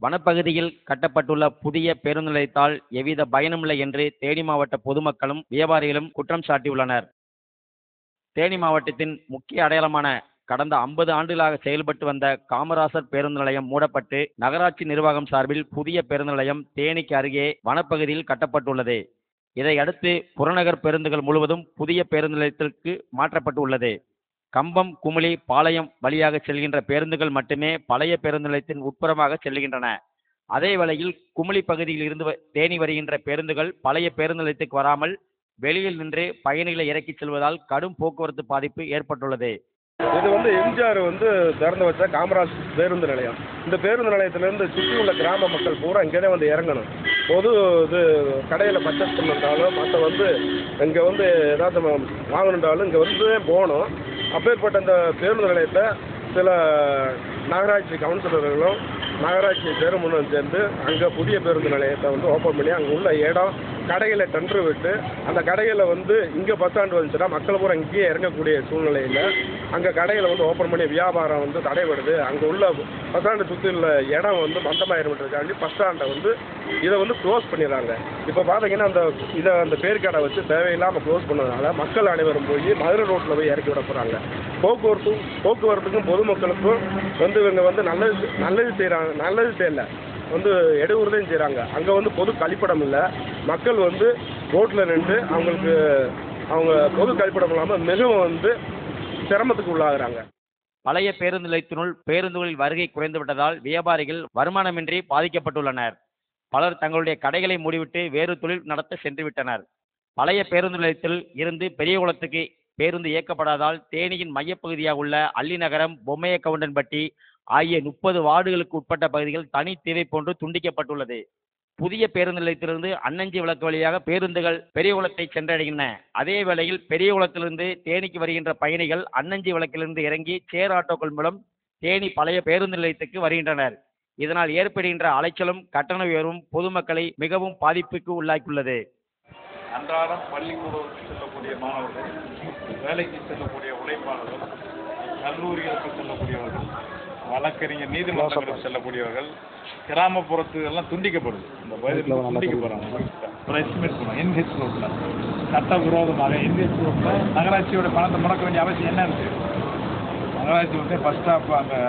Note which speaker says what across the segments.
Speaker 1: வனப்பகுதியில் கட்டப்பட்டுள்ள புதிய பேருந்து நிலையத்தால் எவ்வித பயனுமில்லை என்று தேனி மாவட்ட பொதுமக்களும் வியாபாரிகளும் குற்றம் சாட்டியுள்ளனர். தேனி மாவட்டத்தின் முக்கிய அடையாளமான கடந்த 50 ஆண்டுகளாக செயல்பட்டு வந்த காமராசர் பேருந்து நிலையம் மூடப்பட்டு நகராட்சி நிர்வாகம் சார்பில் புதிய பேருந்து நிலையம் தேனிக்கு அருகே வனப்பகுதியில் கட்டப்பட்டுள்ளது. இதையடுத்து புறநகர் பேருந்துகள் முழுவதும் புதிய பேருந்து நிலையத்திற்கு மாற்றப்பட்டுள்ளது. கம்பம், குமுளி, பாளையம் வழியாக செல்கின்ற பேருந்துகள் மட்டுமே பழைய பேருந்து நிலையத்தின் உட்புறமாக செல்கின்றன. அதே வேளையில் குமுளி பகுதியில் இருந்து தேனி வருகின்ற பேருந்துகள் பழைய பேருந்து நிலையத்துக்கு வராமல் வெளியில் நின்று பயணிகளை இறக்கி செல்வதால் கடும் போக்குவரத்து பாதிப்பு ஏற்பட்டுள்ளது.
Speaker 2: இது எம்ஜிஆர் திறந்து வச்ச காமராஜ் பேருந்து நிலையம். இந்த பேருந்து நிலையத்திலேருந்து சுற்றி உள்ள கிராம மக்கள் பூரா இங்கே தான் இறங்கணும். பொது கடையில் பர்ச்சேஸ் பண்ணிருந்தாலும் மற்ற இங்கே ஏதாவது வாங்கணுன்றாலும் இங்கே போகணும். அப்பேற்பட்ட இந்த பேருந்து நிலையத்தை சில நகராட்சி கவுன்சிலர்களும் நகராட்சி சேர்மனும் சேர்ந்து அங்கே புதிய பேருந்து நிலையத்தை ஓப்பன் பண்ணி அங்கே உள்ள இடம் கடைகளை டெண்டர் விட்டு அந்த கடைகளை இங்கே பஸ் ஸ்டாண்டு வந்துச்சுன்னா மக்கள் பூரா இங்கேயே இறங்கக்கூடிய சூழ்நிலையில் அங்கே கடைகளை ஓப்பன் பண்ணி வியாபாரம் தடைபடுது. அங்கே உள்ள பஸ் ஸ்டாண்டை சுற்றி உள்ள இடம் மந்தமாயிருக்கிறதுக்காண்டி பஸ் ஸ்டாண்டை இதை க்ளோஸ் பண்ணிடுறாங்க. இப்போ பார்த்தீங்கன்னா அந்த பேர் கடை வச்சு தேவையில்லாமல் க்ளோஸ் பண்ணதுனால மக்கள் அனைவரும் போய் மதுரை ரோட்டில் போய் இறக்கி விட போகிறாங்க. போக்குவரத்துக்கும் பொதுமக்களுக்கும் இவங்க நல்லது செய்கிறாங்க, நல்லது செய்யலை இடையூறுதையும் செய்கிறாங்க. அங்கே பொது கழிப்பிடம் இல்லை. மக்கள் ரோட்டில் நின்று அவங்க பொது கழிப்பிடம் இல்லாமல் மிகவும் சிரமத்துக்கு உள்ளாகிறாங்க.
Speaker 1: பழைய பேருந்து நிலையத்தினுள் பேருந்துகளில் வருகை குறைந்துவிட்டதால் வியாபாரிகள் வருமானமின்றி பாதிக்கப்பட்டுள்ளனர். பலர் தங்களுடைய கடைகளை மூடிவிட்டு வேறு தொழில் நடத்த சென்றுவிட்டனர். பழைய பேருந்து நிலையத்தில் இருந்து பெரியகுளத்துக்கு பேருந்து இயக்கப்படாதால் தேனியின் மையப்பகுதியாக உள்ள அள்ளிநகரம், பொம்மையக்கவுண்டன்பட்டி ஆகிய 30 வார்டுகளுக்கு உட்பட்ட பகுதிகள் தனி தீவை போன்று துண்டிக்கப்பட்டுள்ளது. புதிய பேருந்து நிலையத்திலிருந்து அன்னஞ்சி விளக்கு வழியாக பேருந்துகள் பெரியகுளத்தை சென்றடைகின்றன. அதே வேளையில் பெரியகுளத்திலிருந்து தேனிக்கு வருகின்ற பயணிகள் அன்னஞ்சி விளக்கிலிருந்து இறங்கி சேர் ஆட்டோக்கள் மூலம் தேனி பழைய பேருந்து நிலையத்துக்கு வருகின்றனர். இதனால் ஏற்படுகின்ற அலைச்சலும் கட்டண உயர்வும் பொதுமக்களை மிகவும் பாதிப்புக்கு உள்ளாக்கியுள்ளது.
Speaker 3: அன்றாடம் பள்ளிக்கூடத்துக்கு செல்லக்கூடிய மாணவர்கள், வேலைக்கு செல்லக்கூடிய உழைப்பாளர்கள், கல்லூரிகளுக்கு செல்லக்கூடியவர்கள், வழக்கறிஞர் நீதிமன்றங்களுக்கு செல்லக்கூடியவர்கள், கிராமப்புறத்து எல்லாம் துண்டிக்கப்படுது. இந்த பகுதியில் துண்டிக்க போகிறாங்க. ஒரு எஸ்டிமேட் பண்ணுவோம். என்ஹெச் ரோட்டில் சட்டவிரோதமாக என்ஹெச் ரோட்டில் நகராட்சியோட பணத்தை முடக்க வேண்டிய அவசியம் என்ன இருக்குது? நகராட்சி பஸ் ஸ்டாப் அங்கே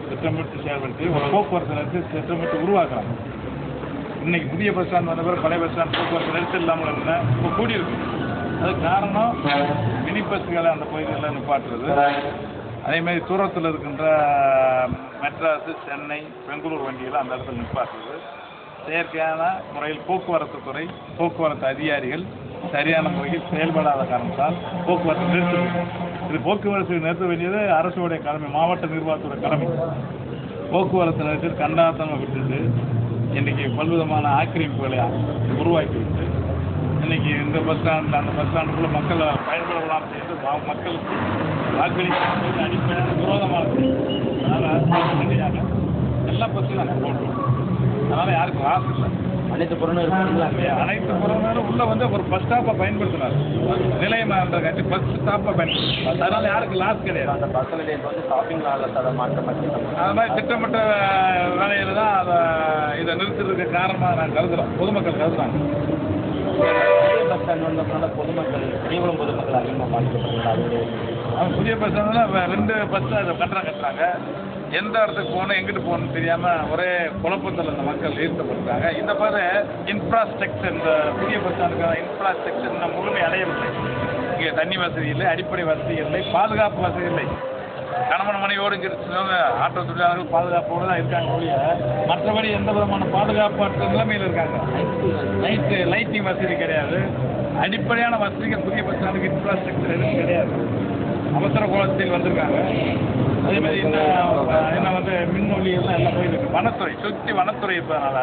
Speaker 3: திட்டமிட்டு செயல்படுத்தி ஒரு போக்குவரத்து நெரிசல் திட்டமிட்டு உருவாக்குறாங்க. இன்னைக்கு புதிய பஸ் ஸ்டாண்ட் வந்த பிறகு பழைய பஸ் ஸ்டாண்ட் போக்குவரத்து நெரிசல் இல்லாமல் இருந்தால் இப்போ கூடியிருக்கு. அதுக்கு காரணம் மினி பஸ்களை அந்த பகுதிகளில் நிப்பாட்டுறது. அதேமாதிரி தூரத்தில் இருக்கின்ற மெட்ராஸு, சென்னை, பெங்களூர் வண்டிகளை அந்த இடத்துல நிப்பாட்டுறது. செயற்கையான முறையில் போக்குவரத்து துறை, போக்குவரத்து அதிகாரிகள் சரியான முறையில் செயல்படாத காரணத்தால் போக்குவரத்து நிறுத்த. இது போக்குவரத்து நிறுத்த வேண்டியது அரசுடைய கடமை, மாவட்ட நிர்வாகத்தோட கடமை. போக்குவரத்து நிறுத்தி கண்டாத்தமாக விட்டுட்டு இன்றைக்கி பல்விதமான ஆக்கிரமிப்புகளை உருவாக்கிவிட்டு இன்றைக்கி இந்த பஸ் ஸ்டாண்டில் அந்த பஸ் ஸ்டாண்டுக்குள்ளே மக்களை பயன்படலாம் செய்து மக்களுக்கு வாக்களிக்க அடிப்படையான விரோதமானது. அதனால் எல்லா பஸ்ஸும் நாங்கள் போடுறோம். அதனால் யாருக்கும் ஆசை இல்லை.
Speaker 1: அனைத்து புறநகரும்
Speaker 3: உள்ள ஒரு பஸ் ஸ்டாப்பை பயன்படுத்தினார். நிலையமாக காட்டி பஸ் ஸ்டாப்பை பயன்படுத்தினார். அதனால் யாருக்கு லாஸ் கிடையாது.
Speaker 1: அந்த பஸ் நிலையம் ஷாப்பிங் அதை மாற்றப்பட்டு
Speaker 3: அது மாதிரி திட்டமிட்ட வேலையில் தான் இதை நிறுத்துறதுக்கு காரணமாக நாங்கள் கருதுகிறோம், பொதுமக்கள் கருதுறாங்க.
Speaker 1: பஸ் ஸ்டாண்ட் வந்ததுனால பொதுமக்கள் பெரியகுளம் பொதுமக்கள் அதிகமாக பாதிக்கப்படுறாங்க.
Speaker 3: அவங்க புதிய பஸ் ஸ்டாண்டில் 2 பஸ் கட்டுறாங்க. எந்த இடத்துக்கு போகணும், எங்கிட்டு போகணும்னு தெரியாமல் ஒரே குழப்பத்தில் இந்த மக்கள் ஈர்க்கப்படுறாங்க. இந்த மாதிரி இன்ஃப்ராஸ்ட்ரக்சர், இந்த புதிய பஸ் ஸ்டாண்டுக்கான இன்ஃப்ராஸ்ட்ரக்சர் இன்னும் முழுமை அடையவில்லை. இங்கே தண்ணி வசதி இல்லை, அடிப்படை வசதி இல்லை, பாதுகாப்பு வசதி இல்லை. கணவன் மனைவியோடு இருக்கிறவங்க ஆட்டோ தொழிலாளர்கள் பாதுகாப்போடு தான் இருக்காங்க ஒழிய மற்றபடி எந்த விதமான பாதுகாப்பற்ற நிலைமையில் இருக்காங்க. லைட்டிங் வசதி கிடையாது. அடிப்படையான வசதிகள் புதிய பஸ் ஸ்டாண்டுக்கு இன்ஃப்ராஸ்ட்ரக்சர் எதுவும் கிடையாது. அவசர கோலத்தில் வந்திருக்காங்க. அதே மாதிரி என்ன மின்னொலியெல்லாம் எல்லாம் போயிருக்கு. வனத்துறை சுற்றி வனத்துறை இருப்பதனால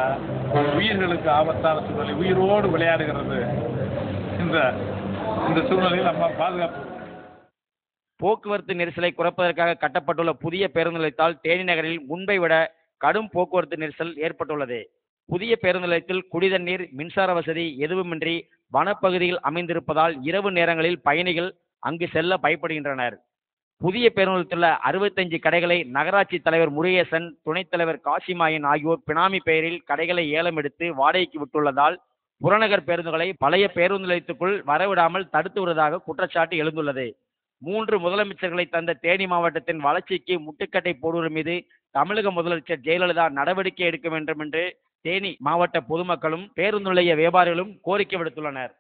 Speaker 3: உயிர்களுக்கு ஆபத்தான சூழ்நிலை, உயிரோடு விளையாடுகிறது. இந்த சூழ்நிலையில் நம்ம பாதுகாப்பு.
Speaker 1: போக்குவரத்து நெரிசலை குறைப்பதற்காக கட்டப்பட்டுள்ள புதிய பேருந்து நிலையத்தால் தேனி நகரில் முன்பை விட கடும் போக்குவரத்து நெரிசல் ஏற்பட்டுள்ளது. புதிய பேருந்து நிலையத்தில் குடிதண்ணீர், மின்சார வசதி எதுவுமின்றி வனப்பகுதியில் அமைந்திருப்பதால் இரவு நேரங்களில் பயணிகள் அங்கு செல்ல பயப்படுகின்றனர். புதிய பேருந்து நிலையத்தில் 65 கடைகளை நகராட்சி தலைவர் முருகேசன், துணைத் தலைவர் காசிமாயன் ஆகியோர் பினாமி பெயரில் கடைகளை ஏலம் எடுத்து வாடகைக்கு விட்டுள்ளதால் புறநகர் பேருந்துகளை பழைய பேருந்து நிலையத்துக்குள் வரவிடாமல் தடுத்து வருவதாக குற்றச்சாட்டு எழுந்துள்ளது. 3 முதலமைச்சர்களை தந்த தேனி மாவட்டத்தின் வளர்ச்சிக்கு முட்டுக்கட்டை போடுவோர் மீது தமிழக முதலமைச்சர் ஜெயலலிதா நடவடிக்கை எடுக்க வேண்டும் என்று தேனி மாவட்ட பொதுமக்களும் பேருந்து நிலைய வியாபாரிகளும் கோரிக்கை விடுத்துள்ளனர்.